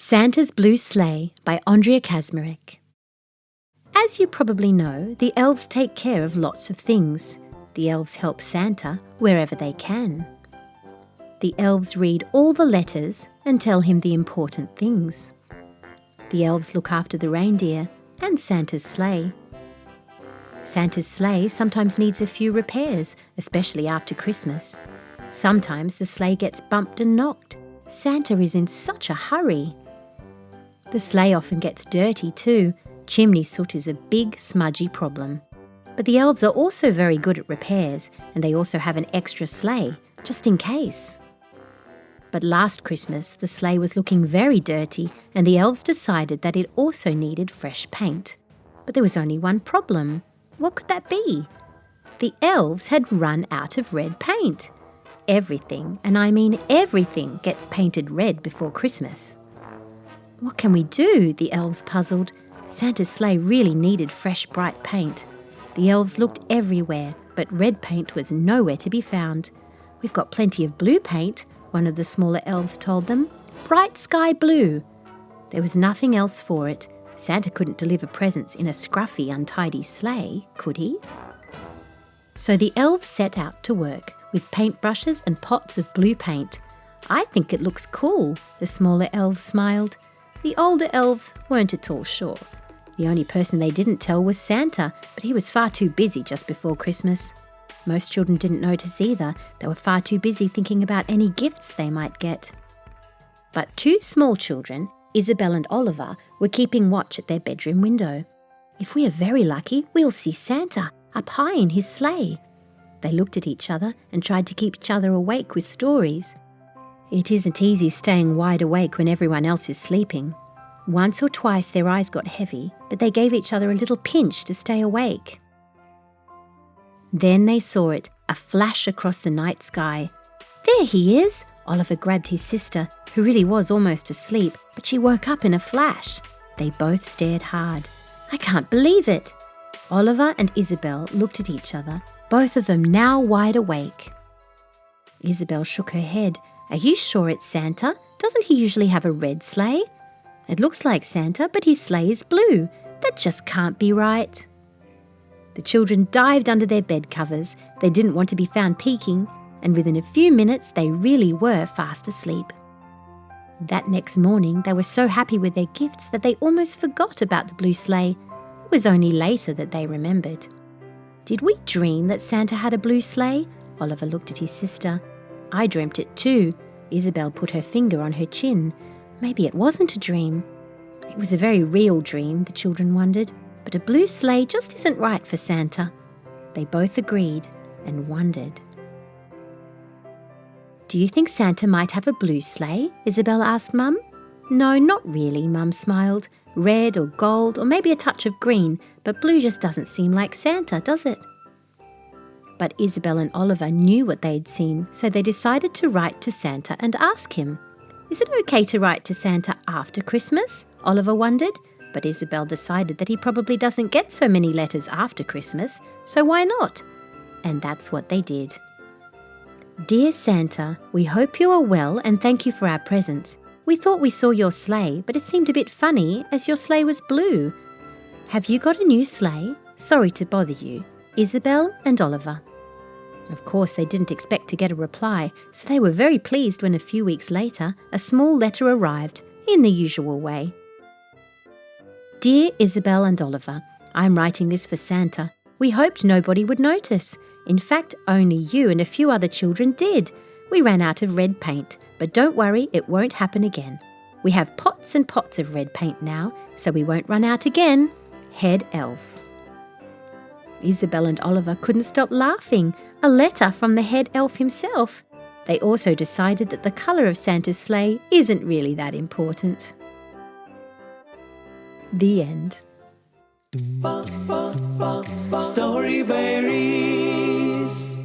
Santa's Blue Sleigh by Andrea Kaczmarek. As you probably know, the elves take care of lots of things. The elves help Santa wherever they can. The elves read all the letters and tell him the important things. The elves look after the reindeer and Santa's sleigh. Santa's sleigh sometimes needs a few repairs, especially after Christmas. Sometimes the sleigh gets bumped and knocked. Santa is in such a hurry. The sleigh often gets dirty too. Chimney soot is a big, smudgy problem. But the elves are also very good at repairs, and they also have an extra sleigh, just in case. But last Christmas, the sleigh was looking very dirty, and the elves decided that it also needed fresh paint. But there was only one problem. What could that be? The elves had run out of red paint. Everything, and I mean everything, gets painted red before Christmas. What can we do? The elves puzzled. Santa's sleigh really needed fresh, bright paint. The elves looked everywhere, but red paint was nowhere to be found. "We've got plenty of blue paint," one of the smaller elves told them. "Bright sky blue." There was nothing else for it. Santa couldn't deliver presents in a scruffy, untidy sleigh, could he? So the elves set out to work with paintbrushes and pots of blue paint. "I think it looks cool," the smaller elves smiled. The older elves weren't at all sure. The only person they didn't tell was Santa, but he was far too busy just before Christmas. Most children didn't notice either. They were far too busy thinking about any gifts they might get. But two small children, Isabelle and Oliver, were keeping watch at their bedroom window. "If we are very lucky, we'll see Santa up high in his sleigh." They looked at each other and tried to keep each other awake with stories. It isn't easy staying wide awake when everyone else is sleeping. Once or twice their eyes got heavy, but they gave each other a little pinch to stay awake. Then they saw it, a flash across the night sky. "There he is!" Oliver grabbed his sister, who really was almost asleep, but she woke up in a flash. They both stared hard. "I can't believe it!" Oliver and Isabelle looked at each other, both of them now wide awake. Isabelle shook her head. "Are you sure it's Santa? Doesn't he usually have a red sleigh?" "It looks like Santa, but his sleigh is blue. That just can't be right." The children dived under their bed covers. They didn't want to be found peeking, and within a few minutes they really were fast asleep. That next morning they were so happy with their gifts that they almost forgot about the blue sleigh. It was only later that they remembered. "Did we dream that Santa had a blue sleigh?" Oliver looked at his sister. "I dreamt it too." Isabelle put her finger on her chin. Maybe it wasn't a dream. It was a very real dream, the children wondered, but a blue sleigh just isn't right for Santa. They both agreed and wondered. "Do you think Santa might have a blue sleigh?" Isabelle asked Mum. "No, not really," Mum smiled. "Red or gold or maybe a touch of green, but blue just doesn't seem like Santa, does it?" But Isabelle and Oliver knew what they'd seen, so they decided to write to Santa and ask him. "Is it okay to write to Santa after Christmas?" Oliver wondered, but Isabelle decided that he probably doesn't get so many letters after Christmas, so why not? And that's what they did. "Dear Santa, we hope you are well and thank you for our presents. We thought we saw your sleigh, but it seemed a bit funny as your sleigh was blue. Have you got a new sleigh? Sorry to bother you. Isabelle and Oliver." Of course, they didn't expect to get a reply, so they were very pleased when a few weeks later a small letter arrived, in the usual way. "Dear Isabelle and Oliver, I'm writing this for Santa. We hoped nobody would notice. In fact, only you and a few other children did. We ran out of red paint, but don't worry, it won't happen again. We have pots and pots of red paint now, so we won't run out again. Head Elf." Isabelle and Oliver couldn't stop laughing. A letter from the head elf himself. They also decided that the colour of Santa's sleigh isn't really that important. The end. Storyberries.